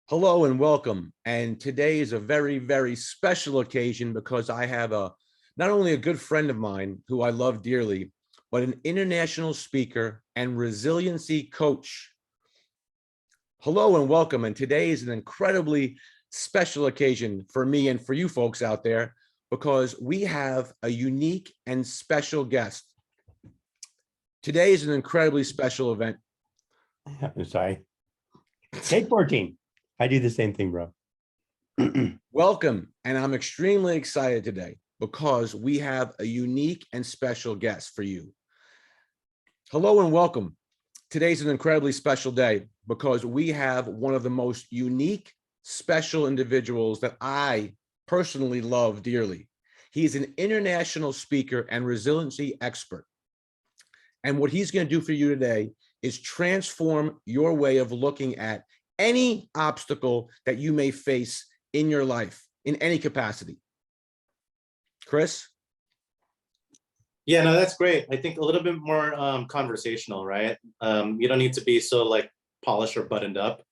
Hello and welcome. And today is a very, very special occasion because I have not only a good friend of mine who I love dearly, but an international speaker and resiliency coach. Hello and welcome. And today is an incredibly special occasion for me and for you folks out there because we have a unique and special guest. Today is an incredibly special event. I'm sorry. Take 14. I do the same thing, bro. Welcome. And I'm extremely excited today because we have a unique and special guest for you. Hello and welcome. Today's an incredibly special day because we have one of the most unique, special individuals that I personally love dearly. He's an international speaker and resiliency expert. And what he's going to do for you today is transform your way of looking at any obstacle that you may face in your life in any capacity. Chris? Yeah, no, that's great. I think a little bit more conversational, right? You don't need to be so like polished or buttoned up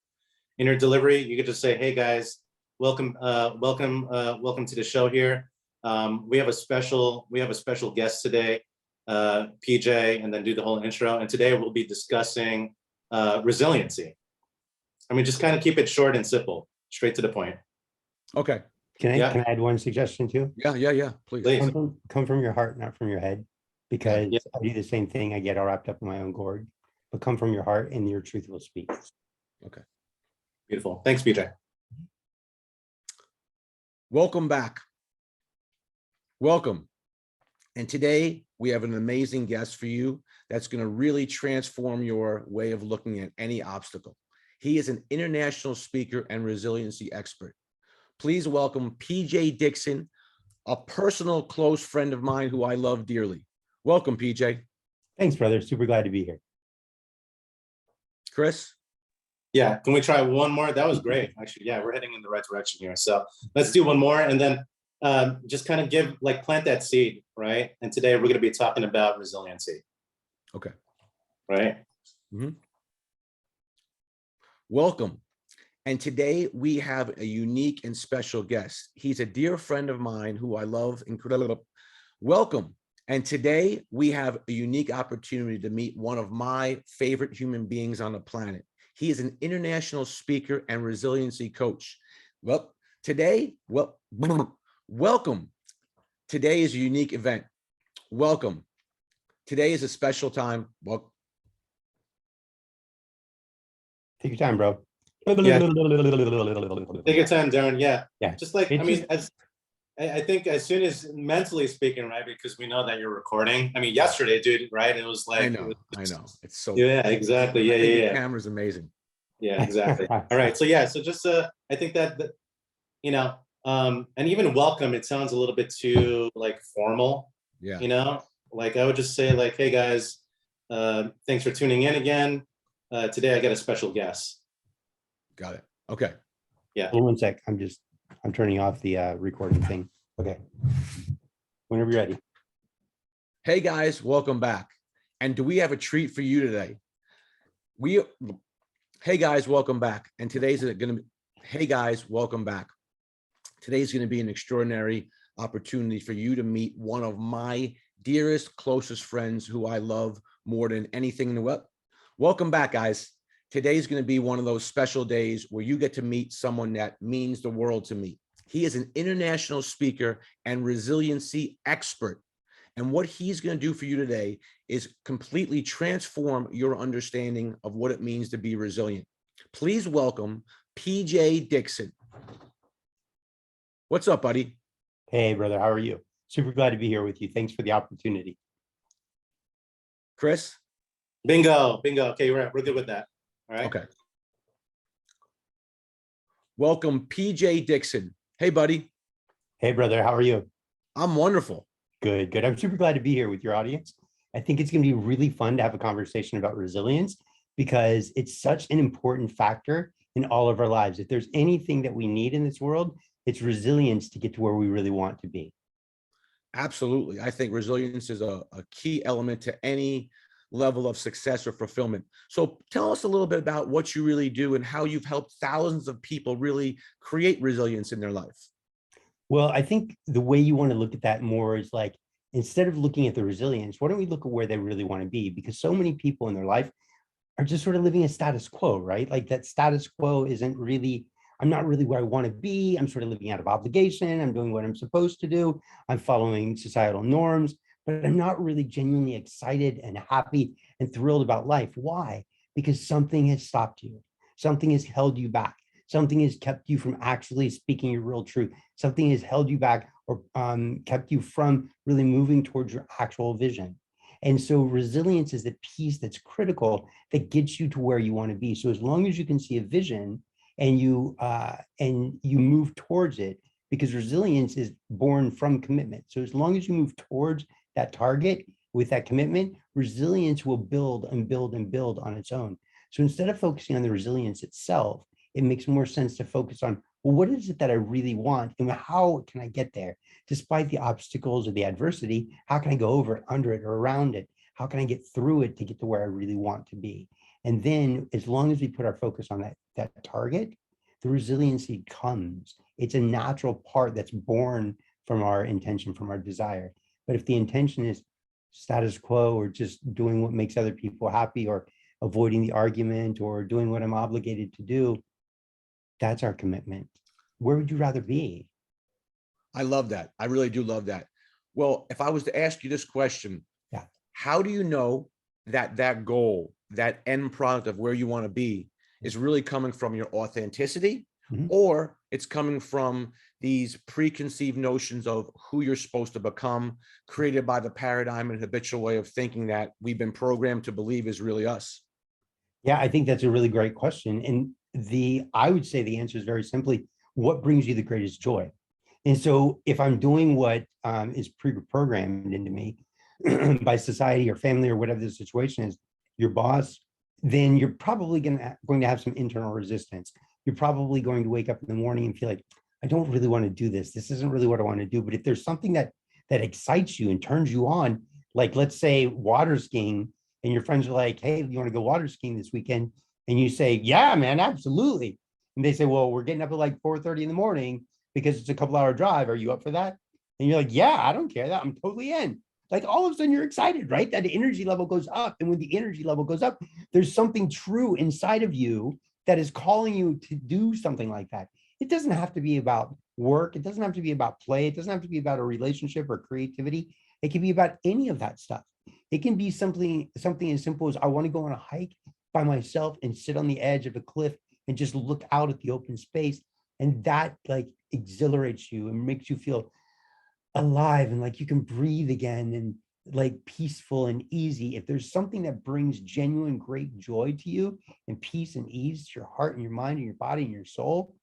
in your delivery. You could just say, "Hey guys, welcome to the show here. We have a special guest today, PJ," and then do the whole intro. And today we'll be discussing resiliency. I mean, just kind of keep it short and simple, straight to the point. Okay. Can I Yeah. add one suggestion too? Yeah. Please. Please. Come from your heart, not from your head, because Yeah. I do the same thing. I get all wrapped up in my own gourd, but come from your heart and your truth will speak. Okay. Beautiful. Thanks, PJ. Welcome back. Welcome. And today we have an amazing guest for you that's going to really transform your way of looking at any obstacle. He is an international speaker and resiliency expert. Please welcome PJ Dixon, a personal close friend of mine who I love dearly. Welcome, PJ. Thanks, brother. Super glad to be here. Chris? Yeah, can we try one more? That was great. Actually, yeah, we're heading in the right direction here. So let's do one more and then just kind of plant that seed, right? And today we're going to be talking about resiliency. Okay. Right? Mm-hmm. Welcome. And today we have a unique and special guest. He's a dear friend of mine who I love incredibly. Welcome. And today we have a unique opportunity to meet one of my favorite human beings on the planet. He is an international speaker and resiliency coach. Welcome. Today is a unique event. Welcome. Today is a special time. Well, Take your time, bro. Yeah. Take your time, Darren. Yeah. Just like, I think as soon as mentally speaking, right? Because we know that you're recording. I mean, yesterday, dude, right? It was like, I know. It's so. Yeah, exactly. Yeah. The camera's amazing. Yeah, exactly. All right. So yeah, so just I think that you know, and even welcome, it sounds a little bit too like formal. Yeah. You know, like I would just say like, "Hey guys, thanks for tuning in again. Today I got a special guest." Got it. Okay. Yeah. Hold on 1 sec. I'm turning off the recording thing. Okay. Whenever you're ready. Hey guys, welcome back. And do we have a treat for you today? Hey guys, welcome back. And today's going to be, hey guys, welcome back. Today's going to be an extraordinary opportunity for you to meet one of my dearest, closest friends who I love more than anything in the world. Welcome back, guys. Today's going to be one of those special days where you get to meet someone that means the world to me. He is an international speaker and resiliency expert. And what he's going to do for you today is completely transform your understanding of what it means to be resilient. Please welcome PJ Dixon. What's up, buddy? Hey, brother. How are you? Super glad to be here with you. Thanks for the opportunity. Chris? Bingo. Okay, we're good with that. All right. Okay. Welcome, PJ Dixon. Hey, buddy. Hey, brother. How are you? I'm wonderful. Good. I'm super glad to be here with your audience. I think it's going to be really fun to have a conversation about resilience because it's such an important factor in all of our lives. If there's anything that we need in this world, it's resilience to get to where we really want to be. Absolutely. I think resilience is a key element to any level of success or fulfillment. So tell us a little bit about what you really do and how you've helped thousands of people really create resilience in their life. Well, I think the way you want to look at that more is like, instead of looking at the resilience, why don't we look at where they really want to be? Because so many people in their life are just sort of living a status quo, right? Like that status quo isn't really, I'm not really where I want to be. I'm sort of living out of obligation. I'm doing what I'm supposed to do. I'm following societal norms, but I'm not really genuinely excited and happy and thrilled about life. Why? Because something has stopped you. Something has held you back. Something has kept you from actually speaking your real truth. Something has held you back or kept you from really moving towards your actual vision. And so resilience is the piece that's critical that gets you to where you want to be. So as long as you can see a vision and you move towards it, because resilience is born from commitment. So as long as you move towards that target with that commitment, resilience will build and build and build on its own. So instead of focusing on the resilience itself, it makes more sense to focus on, well, what is it that I really want and how can I get there? Despite the obstacles or the adversity, how can I go over it, under it, or around it? How can I get through it to get to where I really want to be? And then as long as we put our focus on that target, the resiliency comes. It's a natural part that's born from our intention, from our desire. But if the intention is status quo or just doing what makes other people happy or avoiding the argument or doing what I'm obligated to do, that's our commitment. Where would you rather be? I love that. I really do love that. Well, if I was to ask you this question, Yeah. how do you know that that goal, that end product of where you want to be is really coming from your authenticity, or it's coming from these preconceived notions of who you're supposed to become, created by the paradigm and habitual way of thinking that we've been programmed to believe is really us? Yeah, I think that's a really great question. And I would say the answer is very simply, what brings you the greatest joy? And so if I'm doing what is pre-programmed into me by society or family or whatever the situation is, your boss, then you're probably going to have some internal resistance. You're probably going to wake up in the morning and feel like, I don't really want to do this. This isn't really what I want to do. But if there's something that excites you and turns you on, like let's say water skiing, and your friends are like, hey, you want to go water skiing this weekend? And you say, yeah, man, absolutely. And they say, well, we're getting up at like 4:30 in the morning because it's a couple-hour drive. Are you up for that? And you're like, yeah, I don't care that. I'm totally in. Like all of a sudden you're excited, right? That energy level goes up. And when the energy level goes up, there's something true inside of you that is calling you to do something like that. It doesn't have to be about work. It doesn't have to be about play. It doesn't have to be about a relationship or creativity. It can be about any of that stuff. It can be something as simple as I want to go on a hike by myself and sit on the edge of a cliff and just look out at the open space. And that like exhilarates you and makes you feel alive and like you can breathe again and like peaceful and easy. If there's something that brings genuine great joy to you and peace and ease to your heart and your mind and your body and your soul,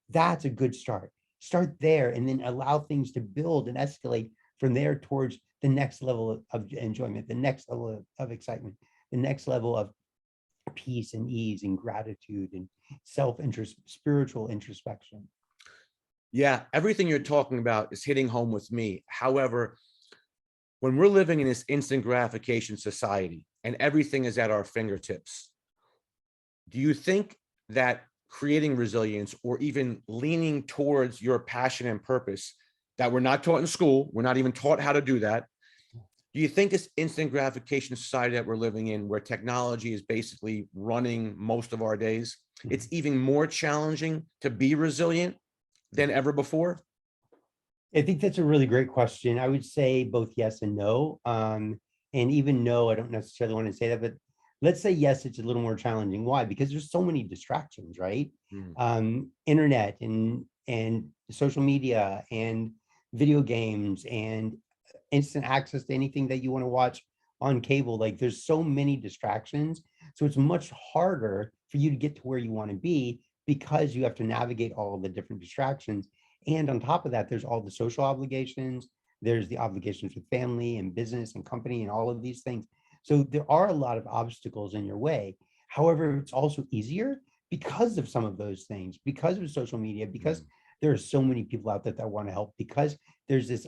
that's a good start. Start there and then allow things to build and escalate from there towards the next level of enjoyment, the next level of excitement, the next level of peace and ease and gratitude and self-interest, spiritual introspection. Yeah, everything you're talking about is hitting home with me. However, when we're living in this instant gratification society and everything is at our fingertips, do you think that creating resilience or even leaning towards your passion and purpose that we're not taught in school, we're not even taught how to do that, do you think this instant gratification society that we're living in, where technology is basically running most of our days, it's even more challenging to be resilient than ever before? I think that's a really great question. I would say both yes and no. And even no, I don't necessarily want to say that, but let's say yes, it's a little more challenging. Why? Because there's so many distractions, right? Internet and social media and video games and instant access to anything that you want to watch on cable. Like there's so many distractions. So it's much harder for you to get to where you want to be because you have to navigate all of the different distractions. And on top of that, there's all the social obligations. There's the obligations with family and business and company and all of these things. So there are a lot of obstacles in your way. However, it's also easier because of some of those things, because of social media, because there are so many people out there that want to help, because there's this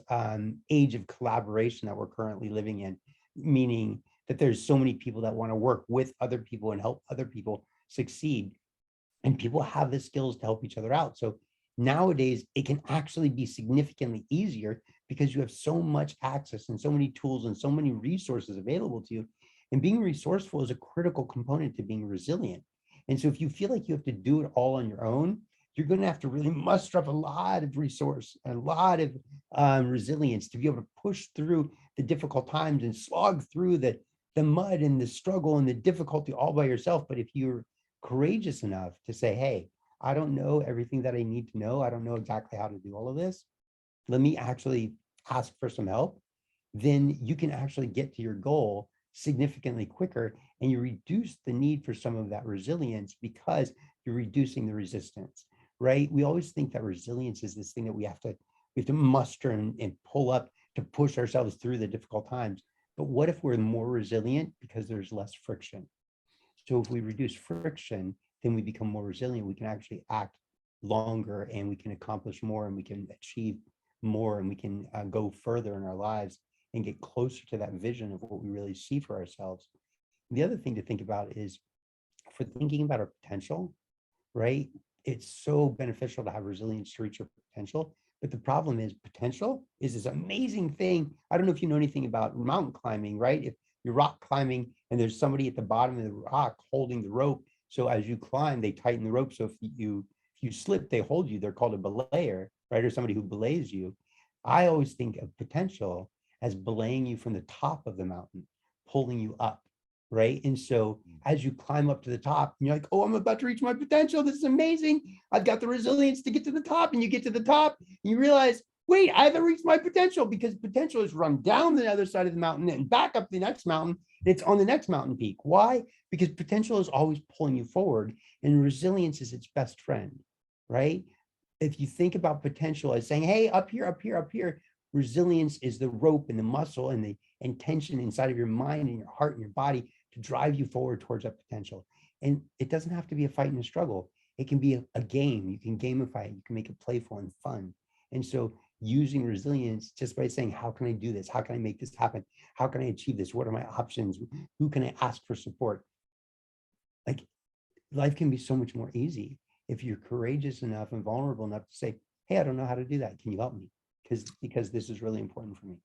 age of collaboration that we're currently living in, meaning that there's so many people that want to work with other people and help other people succeed. And people have the skills to help each other out. So nowadays, it can actually be significantly easier because you have so much access and so many tools and so many resources available to you. And being resourceful is a critical component to being resilient. And so if you feel like you have to do it all on your own, you're going to have to really muster up a lot of resource, a lot of resilience to be able to push through the difficult times and slog through the mud and the struggle and the difficulty all by yourself. But if you're courageous enough to say, hey, I don't know everything that I need to know. I don't know exactly how to do all of this. Let me actually ask for some help. Then you can actually get to your goal significantly quicker, and you reduce the need for some of that resilience because you're reducing the resistance, right? We always think that resilience is this thing that we have to muster and pull up to push ourselves through the difficult times. But what if we're more resilient because there's less friction? So if we reduce friction, then we become more resilient. We can actually act longer, and we can accomplish more, and we can achieve more, and we can go further in our lives and get closer to that vision of what we really see for ourselves. And the other thing to think about is, for thinking about our potential, right? It's so beneficial to have resilience to reach your potential. But the problem is, potential is this amazing thing. I don't know if you know anything about mountain climbing, right? If you're rock climbing and there's somebody at the bottom of the rock holding the rope, so as you climb, they tighten the rope. So if you slip, they hold you. They're called a belayer, right? Or somebody who belays you. I always think of potential as belaying you from the top of the mountain, pulling you up, right? And so as you climb up to the top, you're like, oh, I'm about to reach my potential. This is amazing. I've got the resilience to get to the top. And you get to the top, and you realize, wait, I haven't reached my potential, because potential is run down the other side of the mountain and back up the next mountain. And it's on the next mountain peak. Why? Because potential is always pulling you forward, and resilience is its best friend, right? If you think about potential as saying, hey, up here, up here, up here, resilience is the rope and the muscle and the intention inside of your mind and your heart and your body to drive you forward towards that potential. And it doesn't have to be a fight and a struggle. It can be a game. You can gamify it. You can make it playful and fun. And so using resilience just by saying, how can I do this? How can I make this happen? How can I achieve this? What are my options? Who can I ask for support? Like, life can be so much more easy if you're courageous enough and vulnerable enough to say, hey, I don't know how to do that. Can you help me? Because this is really important for me.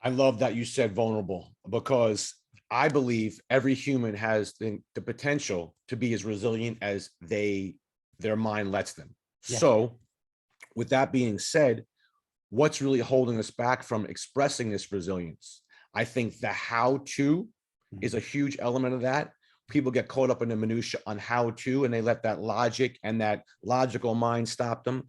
I love that you said vulnerable, because I believe every human has the potential to be as resilient as their mind lets them. Yeah. So with that being said, what's really holding us back from expressing this resilience? I think the how-to is a huge element of that. People get caught up in the minutia on how to, and they let that logic and that logical mind stop them.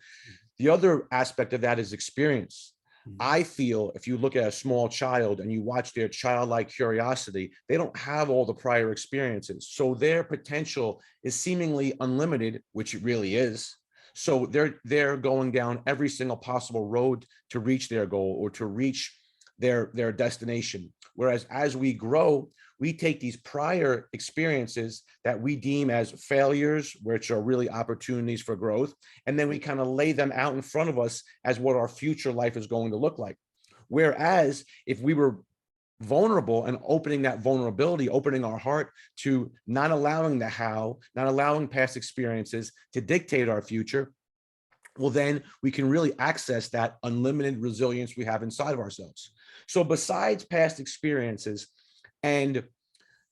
The other aspect of that is experience. I feel if you look at a small child and you watch their childlike curiosity, they don't have all the prior experiences. So their potential is seemingly unlimited, which it really is. So they're going down every single possible road to reach their goal or to reach their destination. Whereas as we grow, we take these prior experiences that we deem as failures, which are really opportunities for growth, and then we kind of lay them out in front of us as what our future life is going to look like. Whereas if we were vulnerable and opening that vulnerability, opening our heart to not allowing the how, not allowing past experiences to dictate our future, well, then we can really access that unlimited resilience we have inside of ourselves. So besides past experiences and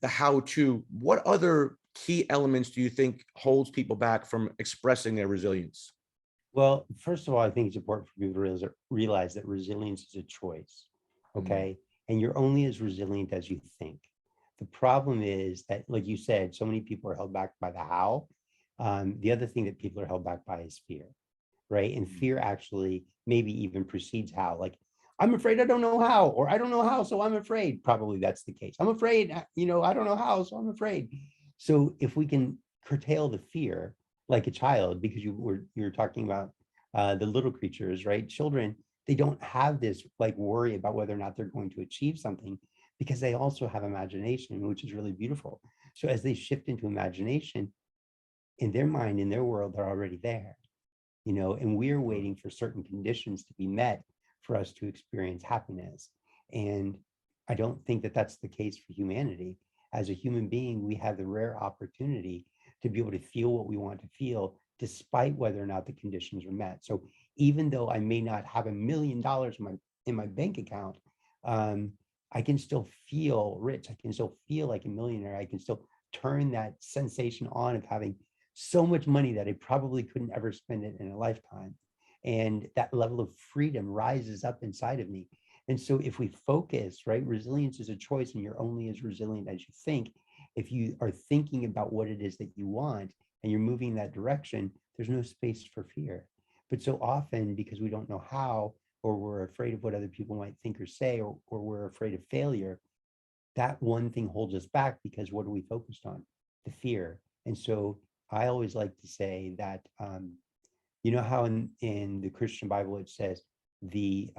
the how-to, what other key elements do you think holds people back from expressing their resilience? Well, first of all, I think it's important for people to realize that resilience is a choice, okay? And you're only as resilient as you think. The problem is that, like you said, so many people are held back by the how. The other thing that people are held back by is fear, right? And fear actually maybe even precedes how. Like, I'm afraid I don't know how, or I don't know how, so I'm afraid. Probably that's the case. I'm afraid, I don't know how, so I'm afraid. So if we can curtail the fear like a child, because you were talking about the little creatures, right? Children, they don't have this like worry about whether or not they're going to achieve something, because they also have imagination, which is really beautiful. So as they shift into imagination, in their mind, in their world, they're already there, and we're waiting for certain conditions to be met for us to experience happiness. And I don't think that that's the case for humanity. As a human being, we have the rare opportunity to be able to feel what we want to feel, despite whether or not the conditions are met. So even though I may not have $1 million in my bank account, I can still feel rich. I can still feel like a millionaire. I can still turn that sensation on of having so much money that I probably couldn't ever spend it in a lifetime. And that level of freedom rises up inside of me. And so if we focus, right, resilience is a choice, and you're only as resilient as you think. If you are thinking about what it is that you want and you're moving in that direction, there's no space for fear. But so often, because we don't know how, or we're afraid of what other people might think or say, or we're afraid of failure, that one thing holds us back, because what are we focused on? The fear. And so I always like to say that, you know how in the Christian Bible it says the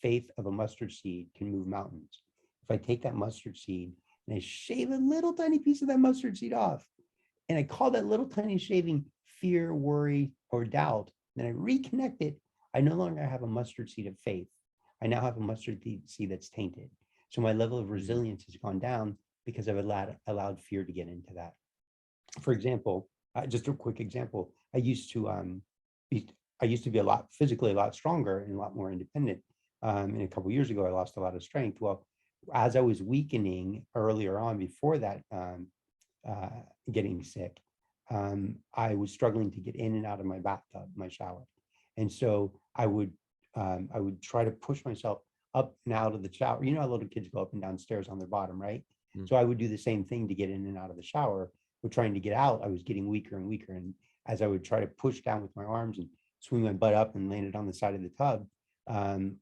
faith of a mustard seed can move mountains. If I take that mustard seed and I shave a little tiny piece of that mustard seed off, and I call that little tiny shaving fear, worry, or doubt, then I reconnect it, I no longer have a mustard seed of faith. I now have a mustard seed that's tainted. So my level of resilience has gone down because I've allowed fear to get into that. For example, just a quick example, I used to be physically a lot stronger and a lot more independent. And a couple of years ago, I lost a lot of strength. Well, as I was weakening earlier on, before that, getting sick, I was struggling to get in and out of my bathtub, my shower, and so I would try to push myself up and out of the shower. You know how little kids go up and down stairs on their bottom, right? Mm. So I would do the same thing to get in and out of the shower. But trying to get out, I was getting weaker and weaker. And as I would try to push down with my arms and swing my butt up and land it on the side of the tub,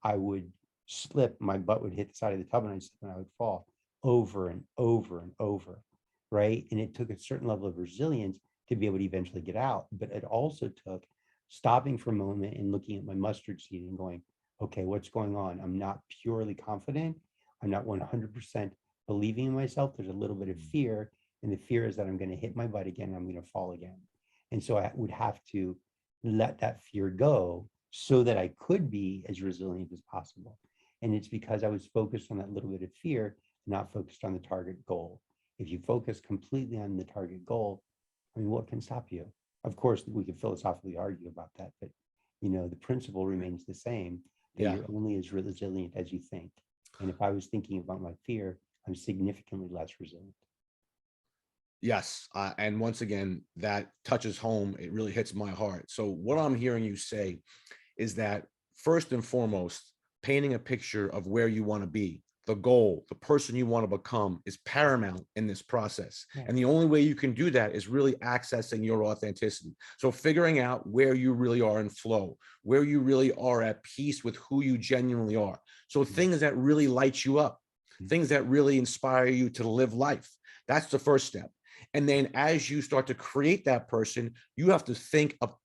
I would slip. My butt would hit the side of the tub, and I'd slip and I would fall over and over and over, right? And it took a certain level of resilience to be able to eventually get out. But it also took stopping for a moment and looking at my mustard seed and going, okay, what's going on? I'm not purely confident. I'm not 100% believing in myself. There's a little bit of fear. And the fear is that I'm going to hit my butt again. I'm going to fall again. And so I would have to let that fear go so that I could be as resilient as possible. And it's because I was focused on that little bit of fear, not focused on the target goal. If you focus completely on the target goal, I mean, what can stop you? Of course, we could philosophically argue about that, but the principle remains the same, that Yeah. you're only as resilient as you think. And if I was thinking about my fear, I'm significantly less resilient. Yes. And once again, that touches home. It really hits my heart. So what I'm hearing you say is that first and foremost, painting a picture of where you want to be, the goal, the person you want to become is paramount in this process. Yeah. And the only way you can do that is really accessing your authenticity. So figuring out where you really are in flow, where you really are at peace with who you genuinely are. So things that really light you up, things that really inspire you to live life. That's the first step. And then as you start to create that person, you have to think of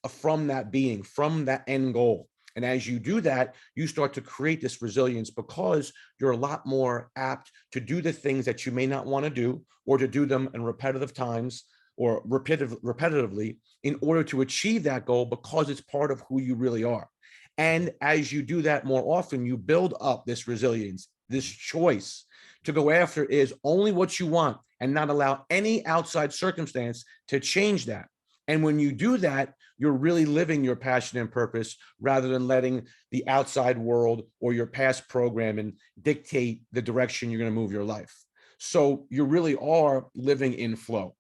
from that being, from that end goal. And as you do that, you start to create this resilience because you're a lot more apt to do the things that you may not want to do, or to do them in repetitive times or repetitively in order to achieve that goal, because it's part of who you really are. And as you do that more often, you build up this resilience, this choice to go after is only what you want and not allow any outside circumstance to change that. And when you do that, you're really living your passion and purpose rather than letting the outside world or your past programming dictate the direction you're going to move your life. So you really are living in flow.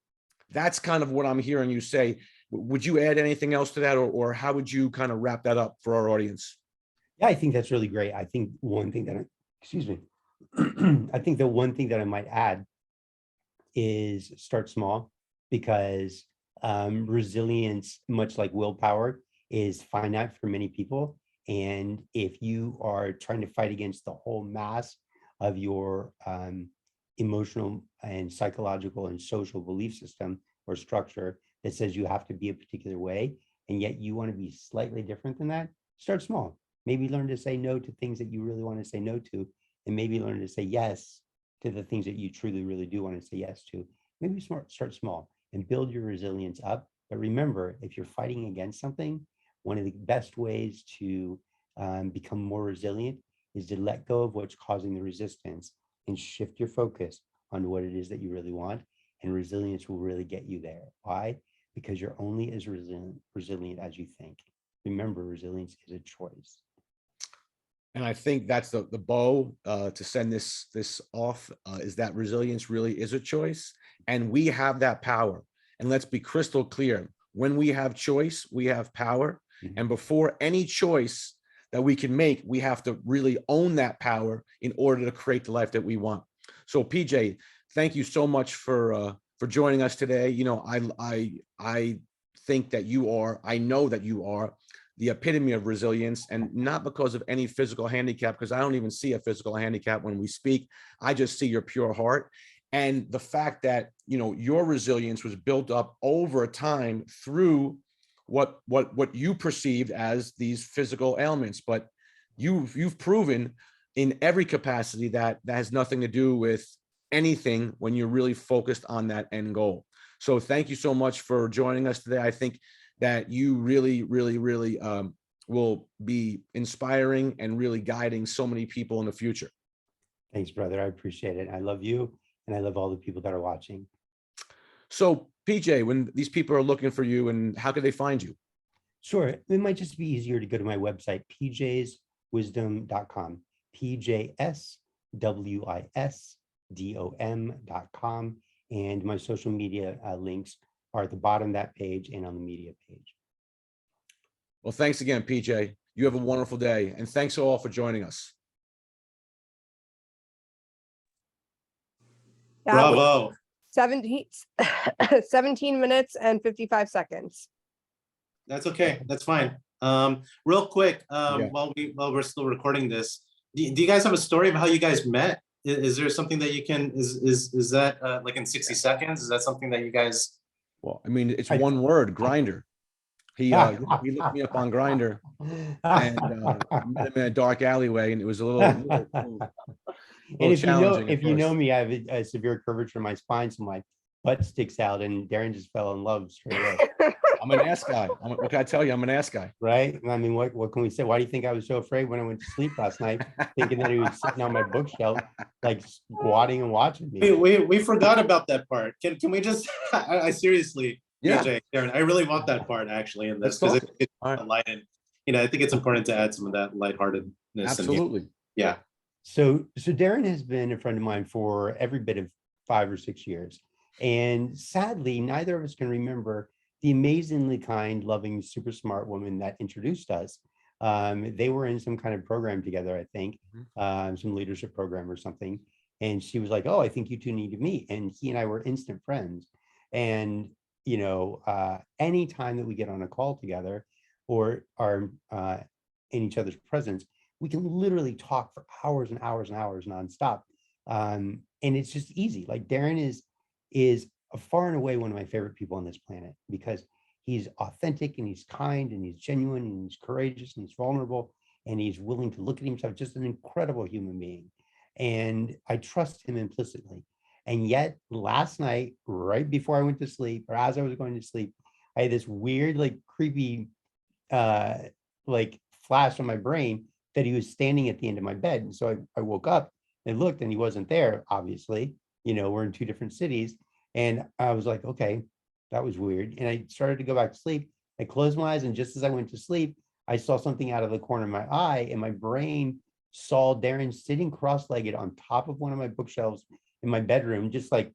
That's kind of what I'm hearing you say. Would you add anything else to that, or how would you kind of wrap that up for our audience? Yeah, I think that's really great. I think one thing that excuse me, I think the one thing that I might add is start small, because resilience, much like willpower, is finite for many people. And if you are trying to fight against the whole mass of your emotional and psychological and social belief system or structure that says you have to be a particular way, and yet you want to be slightly different than that, start small. Maybe learn to say no to things that you really want to say no to, and maybe learn to say yes to the things that you truly, really do want to say yes to. Maybe start small and build your resilience up. But remember, if you're fighting against something, one of the best ways to become more resilient is to let go of what's causing the resistance and shift your focus on what it is that you really want. And resilience will really get you there. Why? Because you're only as resilient as you think. Remember, resilience is a choice. And I think that's the bow to send this off, is that resilience really is a choice, and we have that power. And let's be crystal clear: when we have choice, we have power. And before any choice that we can make, we have to really own that power in order to create the life that we want. So PJ, thank you so much for joining us today. You know, I think that you are, I know that you are the epitome of resilience, and not because of any physical handicap, because I don't even see a physical handicap when we speak. I just see your pure heart. And the fact that, you know, your resilience was built up over time through what you perceived as these physical ailments, but you've proven in every capacity that has nothing to do with anything when you're really focused on that end goal. So thank you so much for joining us today. I think that you really will be inspiring and really guiding so many people in the future. Thanks, brother. I appreciate it. I love you, and I love all the people that are watching. So PJ, when these people are looking for you, and how can they find you? Sure. It might just be easier to go to my website, pjswisdom.com, pjswisdom.com. And my social media links are at the bottom of that page and on the media page. Well, thanks again, PJ. You have a wonderful day, and thanks all for joining us. Bravo. 17 minutes and 55 seconds. That's okay. That's fine. Real quick, Yeah. while we're still recording this, do you guys have a story of how you guys met? Is there something that you can, is that like in 60 seconds? Is that something that you guys? Well, I mean, it's one word: Grinder. He looked me up on Grinder, and I met him in a dark alleyway, and it was a little And if challenging. you know me, I have a severe curvature in my spine, so my butt sticks out, and Darren just fell in love straight away. I'm an ass guy. What can I tell you? I'm an ass guy. Right? I mean, what can we say? Why do you think I was so afraid when I went to sleep last night, thinking that he was sitting on my bookshelf, like squatting and watching me? We forgot about that part. Can we just? I seriously, Yeah. PJ, Darren, I really want that part actually in this, because it's light, and I think it's important to add some of that lightheartedness. Absolutely. Yeah. So Darren has been a friend of mine for every bit of 5 or 6 years. And sadly, neither of us can remember the amazingly kind, loving, super smart woman that introduced us. They were in some kind of program together, I think, some leadership program or something. And she was like, oh, I think you two need to meet. And he and I were instant friends. And, you know, anytime that we get on a call together or are in each other's presence, we can literally talk for hours and hours and hours nonstop. And it's just easy. Like Darren is far and away one of my favorite people on this planet, because he's authentic and he's kind and he's genuine and he's courageous and he's vulnerable and he's willing to look at himself, just an incredible human being. And I trust him implicitly. And yet last night, right before I went to sleep, or as I was going to sleep, I had this weird, like creepy, like flash on my brain that he was standing at the end of my bed. And so I woke up and looked, and he wasn't there, obviously. You know, we're in 2 different cities. And I was like, okay, that was weird. And I started to go back to sleep. I closed my eyes, and just as I went to sleep, I saw something out of the corner of my eye, and my brain saw Darren sitting cross-legged on top of one of my bookshelves in my bedroom, just like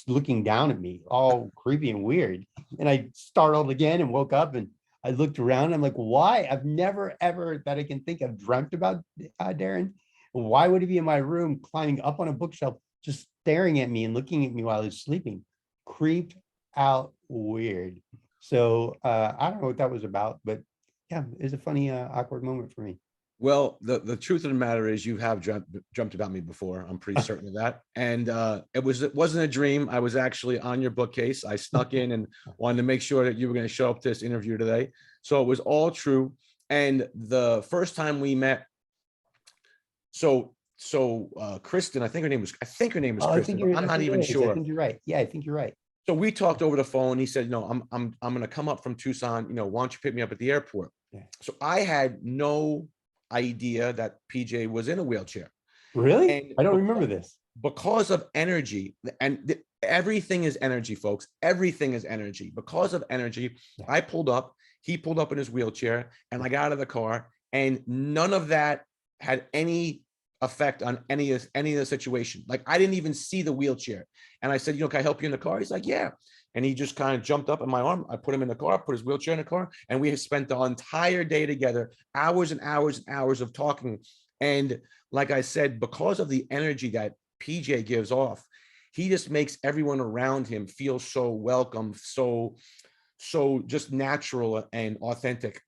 looking down at me, all creepy and weird. And I startled again and woke up, and I looked around, and I'm like, why? I've never, ever that I can think of dreamt about Darren. Why would he be in my room climbing up on a bookshelf, just staring at me and looking at me while I was sleeping? Creeped out weird. So I don't know what that was about, but yeah, it was a funny, awkward moment for me. Well, the truth of the matter is, you have jumped about me before. I'm pretty certain of that. And it wasn't a dream. I was actually on your bookcase. I snuck in and wanted to make sure that you were going to show up to this interview today. So it was all true. And the first time we met, so Kristen, I think her name was Kristen, but I'm not even sure. I think you're right. Yeah, I think you're right. So we talked over the phone. He said, no, I'm going to come up from Tucson. You know, why don't you pick me up at the airport? Yeah. So I had no idea that PJ was in a wheelchair. Really? And I don't remember this. because of energy, and everything is energy, folks. Everything is energy. Because of energy, Yeah. I pulled up, he pulled up in his wheelchair, and I got out of the car, and none of that had any effect on any of the situation. Like, I didn't even see the wheelchair. And I said, can I help you in the car? He's like, yeah. And he just kind of jumped up in my arm. I put him in the car, put his wheelchair in the car, and we have spent the entire day together, hours and hours and hours of talking. And like I said, because of the energy that PJ gives off, he just makes everyone around him feel so welcome, so just natural and authentic.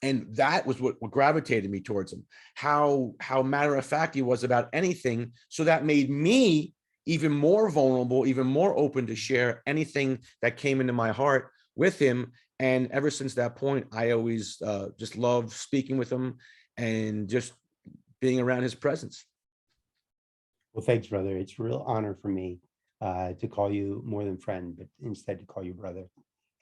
And that was what gravitated me towards him. How matter of fact he was about anything. So that made me even more vulnerable, even more open to share anything that came into my heart with him. And ever since that point, I always just love speaking with him and just being around his presence. Well, thanks, brother. It's a real honor for me to call you more than friend, but instead to call you brother.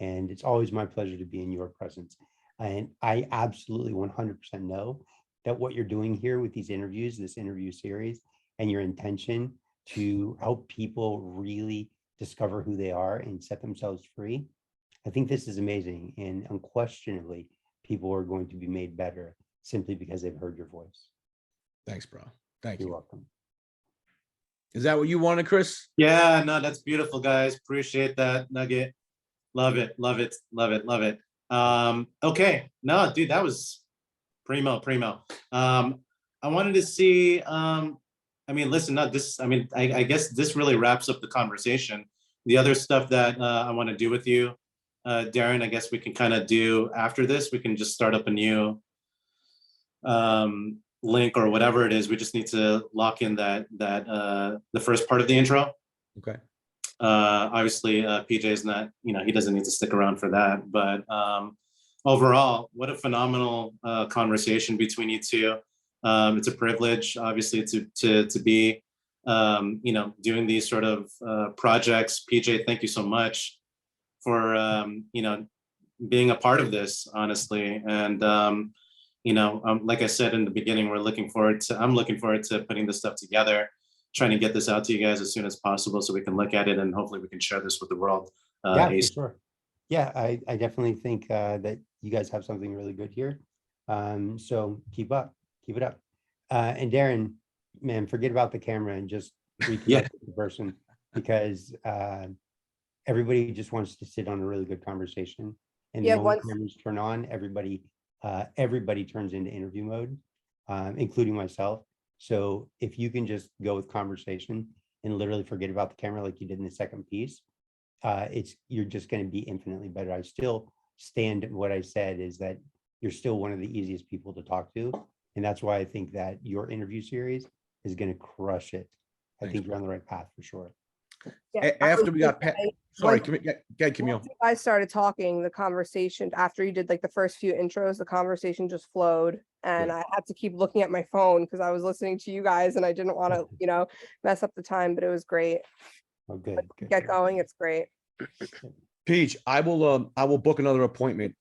And it's always my pleasure to be in your presence. And I absolutely 100% know that what you're doing here with these interviews, this interview series, and your intention to help people really discover who they are and set themselves free, I think this is amazing. And unquestionably, people are going to be made better simply because they've heard your voice. Thanks, bro. Thank You're you. welcome. Is that what you wanted, Chris? Yeah, no, that's beautiful, guys. Appreciate that nugget. Love it, love it, love it, love it. Okay, no, dude, that was primo. I wanted to see, listen, not this, I guess this really wraps up the conversation. The other stuff that I want to do with you, Darren, I guess we can kind of do after this. We can just start up a new link or whatever it is. We just need to lock in that the first part of the intro. Okay. Obviously, PJ is not, he doesn't need to stick around for that. But overall, what a phenomenal conversation between you two. It's a privilege, obviously, to be, doing these sort of projects. PJ, thank you so much for, being a part of this, honestly. And, like I said in the beginning, I'm looking forward to putting this stuff together, trying to get this out to you guys as soon as possible so we can look at it and hopefully we can share this with the world. Yeah, for sure. Yeah, I definitely think that you guys have something really good here. So keep it up. And Darren, man, forget about the camera and just reconnect with the person, because everybody just wants to sit on a really good conversation. And the moment cameras turn on, everybody turns into interview mode, including myself. So if you can just go with conversation and literally forget about the camera like you did in the second piece, you're just going to be infinitely better. I still stand at what I said, is that you're still one of the easiest people to talk to. And that's why I think that your interview series is going to crush it. I think you're on the right path for sure. Yeah, After we got sorry, Camille. I started talking, the conversation after you did like the first few intros, the conversation just flowed, and I had to keep looking at my phone because I was listening to you guys and I didn't want to, mess up the time, but it was great. Oh, good. Get going. It's great. Peach, I will book another appointment,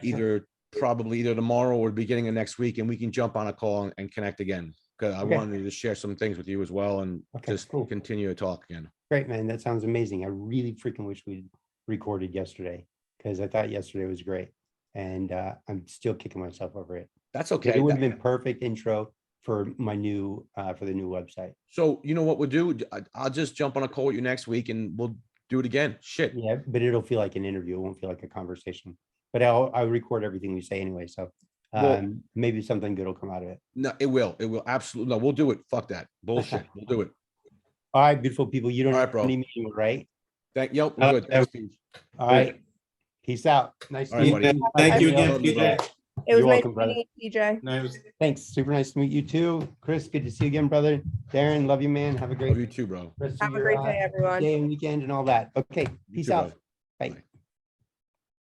either tomorrow or beginning of next week, and we can jump on a call and connect again. Because I wanted to share some things with you as well, and just continue to talk again. Great, man. That sounds amazing. I really freaking wish we'd recorded yesterday, because I thought yesterday was great, and I'm still kicking myself over it. That's okay. It would have been perfect intro for my new for the new website. So you know what we'll do? I'll just jump on a call with you next week, and we'll do it again. Shit. Yeah, but it'll feel like an interview. It won't feel like a conversation. But I'll record everything we say anyway. So maybe something good will come out of it. No, it will. It will absolutely. No, we'll do it. Fuck that bullshit. We'll do it. All right, beautiful people. You don't All right, bro. need me, right? Yep. We're good. Thanks, Peach. All right. Peace out. Nice to meet you. Thank you again, PJ. It was You're nice welcome, brother. meeting you, PJ. Nice. Thanks. Super nice to meet you too. Chris, good to see you again, brother. Darren, love you, man. Have a great Love you too, bro. rest of Have a your, great day, everyone. day and weekend and all that. Okay. Peace too, out. brother. Bye. Bye.